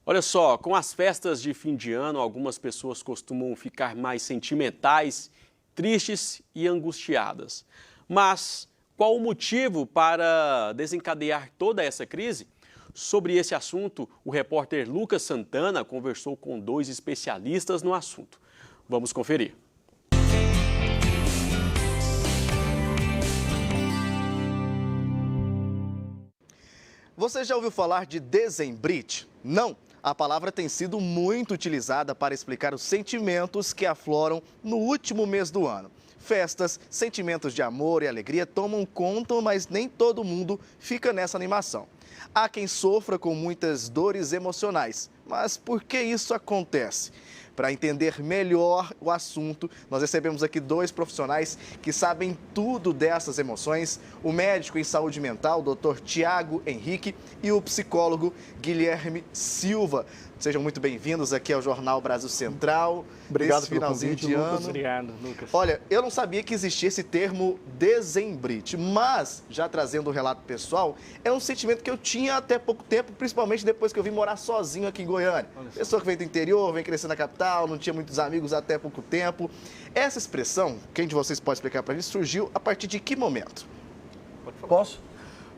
Olha só, com as festas de fim de ano, algumas pessoas costumam ficar mais sentimentais, tristes e angustiadas. Mas qual o motivo para desencadear toda essa crise? Sobre esse assunto, o repórter Lucas Santana conversou com dois especialistas no assunto. Vamos conferir. Você já ouviu falar de dezembrite? Não! A palavra tem sido muito utilizada para explicar os sentimentos que afloram no último mês do ano. Festas, sentimentos de amor e alegria tomam conta, mas nem todo mundo fica nessa animação. Há quem sofra com muitas dores emocionais. Mas por que isso acontece? Para entender melhor o assunto, nós recebemos aqui dois profissionais que sabem tudo dessas emoções. O médico em saúde mental, Dr. Tiago Henrique, e o psicólogo Guilherme Silva. Sejam muito bem-vindos aqui ao Jornal Brasil Central. Obrigado pelo finalzinho convite, de Lucas. ano. Obrigado, Lucas. Olha, eu não sabia que existia esse termo dezembrite, mas, já trazendo um relato pessoal, é um sentimento que eu tinha até pouco tempo, principalmente depois que eu vim morar sozinho aqui em Goiânia. Pessoa que vem do interior, vem crescer na capital, não tinha muitos amigos até pouco tempo. Essa expressão, quem de vocês pode explicar para mim, surgiu a partir de que momento? Posso?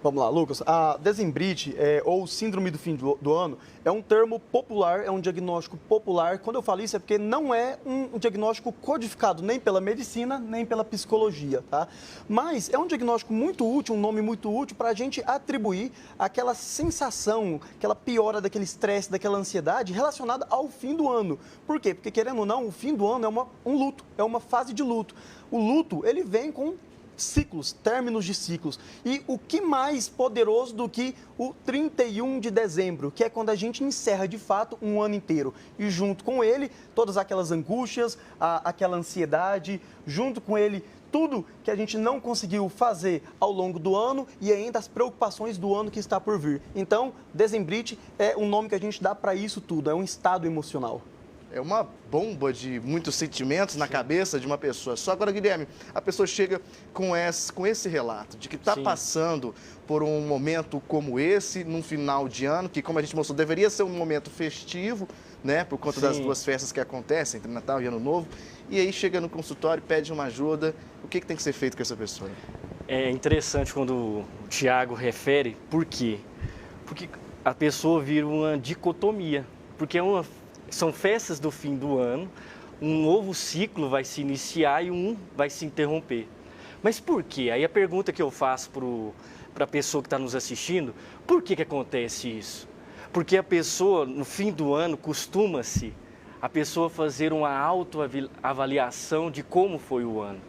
Vamos lá, Lucas. A dezembrite, ou síndrome do fim do ano, é um termo popular, é um diagnóstico popular. Quando eu falo isso é porque não é um diagnóstico codificado nem pela medicina, nem pela psicologia, tá? Mas é um diagnóstico muito útil, um nome muito útil para a gente atribuir aquela sensação, aquela piora daquele estresse, daquela ansiedade relacionada ao fim do ano. Por quê? Porque, querendo ou não, o fim do ano é um luto, é uma fase de luto. O luto, ele vem com ciclos, términos de ciclos. E o que mais poderoso do que o 31 de dezembro, que é quando a gente encerra de fato um ano inteiro. E junto com ele, todas aquelas angústias, aquela ansiedade, junto com ele, tudo que a gente não conseguiu fazer ao longo do ano e ainda as preocupações do ano que está por vir. Então, dezembrite é um nome que a gente dá para isso tudo, é um estado emocional. É uma bomba de muitos sentimentos na cabeça de uma pessoa. Só agora, Guilherme, a pessoa chega com esse relato de que está passando por um momento como esse, num final de ano, que, como a gente mostrou, deveria ser um momento festivo, né, por conta das duas festas que acontecem, entre Natal e Ano Novo, e aí chega no consultório, pede uma ajuda. O que tem que ser feito com essa pessoa? É interessante quando o Tiago refere, por quê? Porque a pessoa vira uma dicotomia, porque são festas do fim do ano, um novo ciclo vai se iniciar e um vai se interromper. Mas por quê? Aí a pergunta que eu faço para a pessoa que está nos assistindo, por que acontece isso? Porque a pessoa, no fim do ano, costuma-se a pessoa fazer uma autoavaliação de como foi o ano.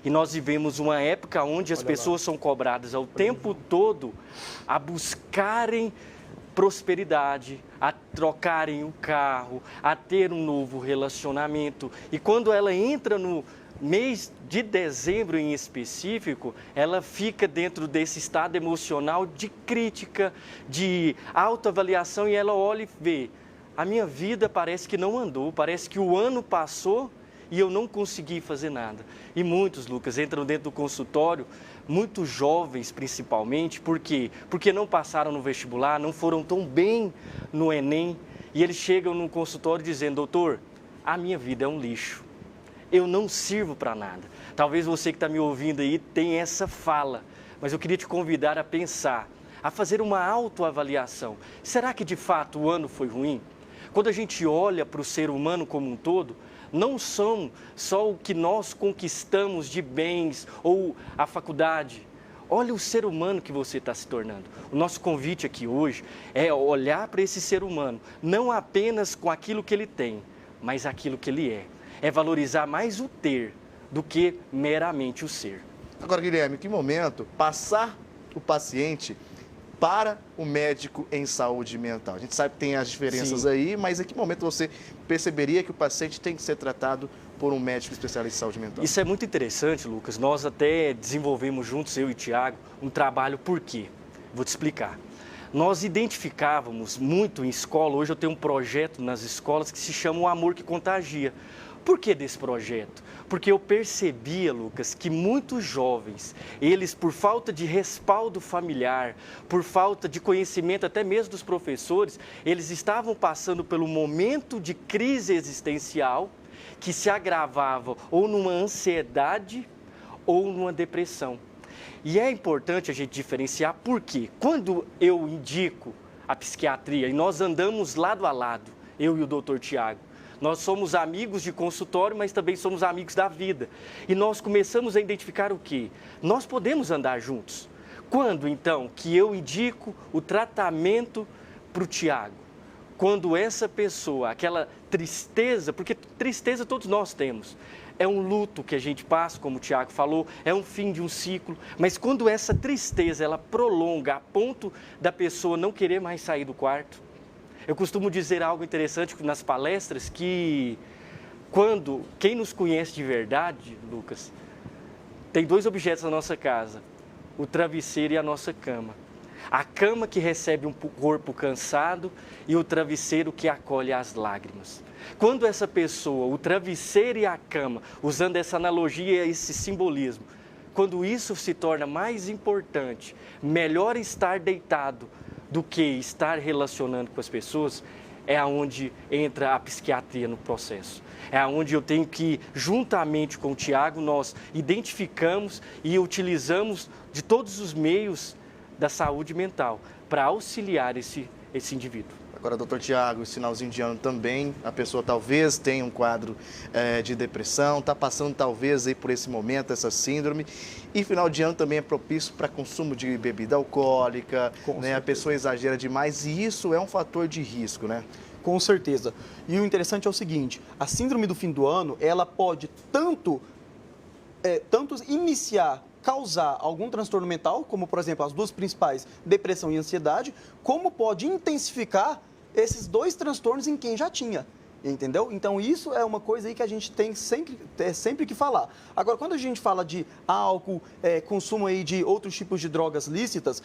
E nós vivemos uma época onde as pessoas são cobradas ao tempo todo a buscarem prosperidade, a trocarem o carro, a ter um novo relacionamento. E quando ela entra no mês de dezembro em específico, ela fica dentro desse estado emocional de crítica, de autoavaliação, e ela olha e vê: a minha vida parece que não andou, parece que o ano passou e eu não consegui fazer nada. E muitos, Lucas, entram dentro do consultório, muitos jovens principalmente, por quê? Porque não passaram no vestibular, não foram tão bem no Enem, e eles chegam no consultório dizendo: doutor, a minha vida é um lixo, eu não sirvo para nada. Talvez você que está me ouvindo aí tenha essa fala, mas eu queria te convidar a pensar, a fazer uma autoavaliação. Será que de fato o ano foi ruim? Quando a gente olha para o ser humano como um todo, não são só o que nós conquistamos de bens ou a faculdade. Olha o ser humano que você está se tornando. O nosso convite aqui hoje é olhar para esse ser humano, não apenas com aquilo que ele tem, mas aquilo que ele é. É valorizar mais o ter do que meramente o ser. Agora, Guilherme, em que momento passar o paciente para o médico em saúde mental? A gente sabe que tem as diferenças aí, mas em que momento você perceberia que o paciente tem que ser tratado por um médico especialista em saúde mental? Isso é muito interessante, Lucas. Nós até desenvolvemos juntos, eu e o Tiago, um trabalho. Por quê? Vou te explicar. Nós identificávamos muito em escola, hoje eu tenho um projeto nas escolas que se chama O Amor que Contagia. Por que desse projeto? Porque eu percebia, Lucas, que muitos jovens, eles por falta de respaldo familiar, por falta de conhecimento até mesmo dos professores, eles estavam passando pelo momento de crise existencial que se agravava ou numa ansiedade ou numa depressão. E é importante a gente diferenciar porque quando eu indico a psiquiatria e nós andamos lado a lado, eu e o Dr. Tiago, nós somos amigos de consultório, mas também somos amigos da vida. E nós começamos a identificar o quê? Nós podemos andar juntos. Quando, então, que eu indico o tratamento para o Tiago? Quando essa pessoa, aquela tristeza, porque tristeza todos nós temos, é um luto que a gente passa, como o Tiago falou, é um fim de um ciclo, mas quando essa tristeza, ela prolonga a ponto da pessoa não querer mais sair do quarto. Eu costumo dizer algo interessante nas palestras, que quem nos conhece de verdade, Lucas, tem 2 objetos na nossa casa, o travesseiro e a nossa cama. A cama que recebe um corpo cansado e o travesseiro que acolhe as lágrimas. Quando essa pessoa, o travesseiro e a cama, usando essa analogia, esse simbolismo, quando isso se torna mais importante, melhor estar deitado do que estar relacionando com as pessoas, é aonde entra a psiquiatria no processo. É aonde eu tenho que, juntamente com o Tiago, nós identificamos e utilizamos de todos os meios da saúde mental para auxiliar esse indivíduo. Agora, doutor Tiago, esse finalzinho de ano também, a pessoa talvez tenha um quadro de depressão, está passando talvez aí por esse momento, essa síndrome, e final de ano também é propício para consumo de bebida alcoólica, né? A pessoa exagera demais e isso é um fator de risco, né? Com certeza. E o interessante é o seguinte, a síndrome do fim do ano, ela pode tanto iniciar, causar algum transtorno mental, como por exemplo as 2 principais, depressão e ansiedade, como pode intensificar esses 2 transtornos em quem já tinha, entendeu? Então isso é uma coisa aí que a gente tem sempre que falar. Agora, quando a gente fala de álcool, consumo aí de outros tipos de drogas lícitas,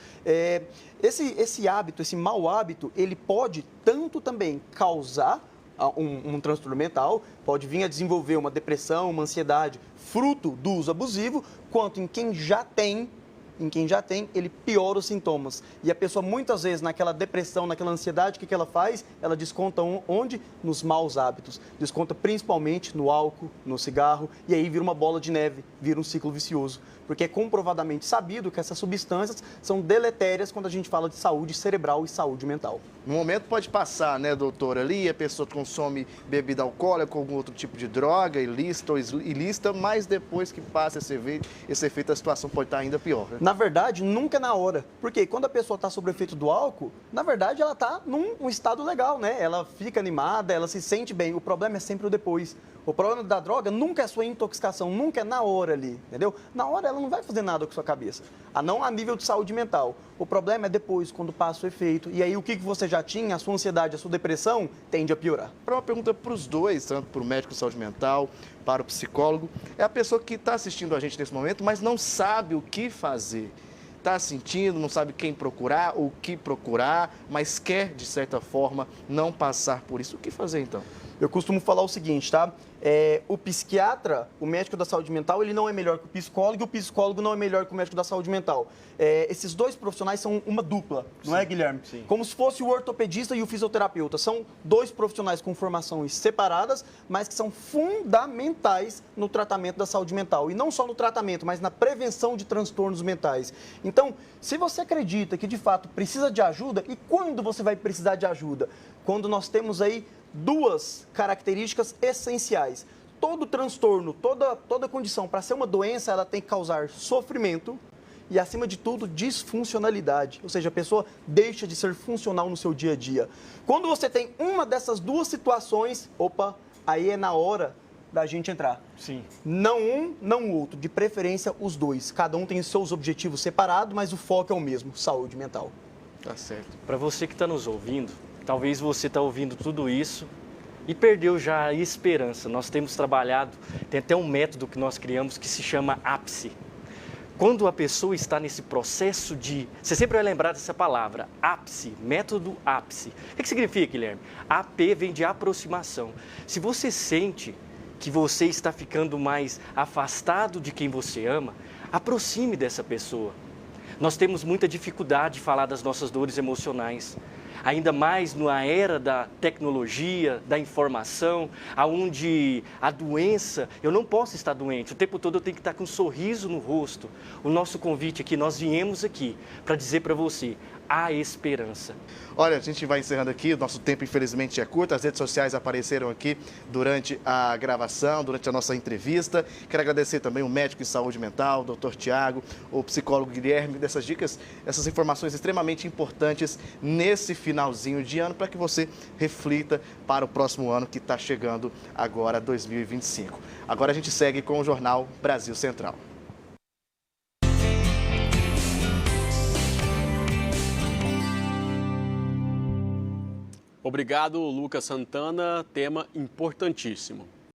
esse hábito, esse mau hábito, ele pode tanto também causar um transtorno mental, pode vir a desenvolver uma depressão, uma ansiedade, fruto do uso abusivo, quanto em quem já tem, ele piora os sintomas. E a pessoa, muitas vezes, naquela depressão, naquela ansiedade, o que ela faz? Ela desconta onde? Nos maus hábitos. Desconta principalmente no álcool, no cigarro, e aí vira uma bola de neve, vira um ciclo vicioso. Porque é comprovadamente sabido que essas substâncias são deletérias quando a gente fala de saúde cerebral e saúde mental. No momento pode passar, né, doutor, ali, a pessoa consome bebida alcoólica ou algum outro tipo de droga, ilícita ou ilícita, mas depois que passa esse efeito, a situação pode estar ainda pior, né? Na verdade, nunca é na hora. Porque quando a pessoa está sob o efeito do álcool, na verdade, ela está num estado legal, né? Ela fica animada, ela se sente bem. O problema é sempre o depois. O problema da droga nunca é a sua intoxicação, nunca é na hora ali, entendeu? Na hora ela não vai fazer nada com a sua cabeça, não a nível de saúde mental. O problema é depois, quando passa o efeito. E aí o que você já tinha, a sua ansiedade, a sua depressão, tende a piorar. Para uma pergunta para os dois, tanto para o médico de saúde mental, para o psicólogo, é a pessoa que está assistindo a gente nesse momento, mas não sabe o que fazer. Está sentindo, não sabe quem procurar, o que procurar, mas quer, de certa forma, não passar por isso. O que fazer, então? Eu costumo falar o seguinte, tá? O psiquiatra, o médico da saúde mental, ele não é melhor que o psicólogo e o psicólogo não é melhor que o médico da saúde mental. Esses 2 profissionais são uma dupla, não é, Guilherme? Sim. Como se fosse o ortopedista e o fisioterapeuta. São 2 profissionais com formações separadas, mas que são fundamentais no tratamento da saúde mental. E não só no tratamento, mas na prevenção de transtornos mentais. Então, se você acredita que de fato precisa de ajuda, e quando você vai precisar de ajuda? Quando nós temos aí 2 características essenciais. Todo transtorno, toda condição, para ser uma doença, ela tem que causar sofrimento e, acima de tudo, disfuncionalidade. Ou seja, a pessoa deixa de ser funcional no seu dia a dia. Quando você tem uma dessas 2 situações, aí é na hora da gente entrar. Sim. Não um, não o outro. De preferência, os 2. Cada um tem seus objetivos separados, mas o foco é o mesmo, saúde mental. Tá certo. Para você que está nos ouvindo, talvez você está ouvindo tudo isso e perdeu já a esperança. Nós temos trabalhado, tem até um método que nós criamos que se chama ápice. Quando a pessoa está nesse processo de... Você sempre vai lembrar dessa palavra, ápice, método ápice. O que significa, Guilherme? AP vem de aproximação. Se você sente que você está ficando mais afastado de quem você ama, aproxime dessa pessoa. Nós temos muita dificuldade de falar das nossas dores emocionais. Ainda mais na era da tecnologia, da informação, onde a doença, eu não posso estar doente, o tempo todo eu tenho que estar com um sorriso no rosto. O nosso convite aqui, nós viemos aqui para dizer para você, há esperança. Olha, a gente vai encerrando aqui, o nosso tempo infelizmente é curto, as redes sociais apareceram aqui durante a gravação, durante a nossa entrevista. Quero agradecer também o médico em saúde mental, o Dr. Tiago, o psicólogo Guilherme, dessas dicas, essas informações extremamente importantes nesse finalzinho de ano, para que você reflita para o próximo ano que está chegando agora, 2025. Agora a gente segue com o Jornal Brasil Central. Obrigado, Lucas Santana. Tema importantíssimo.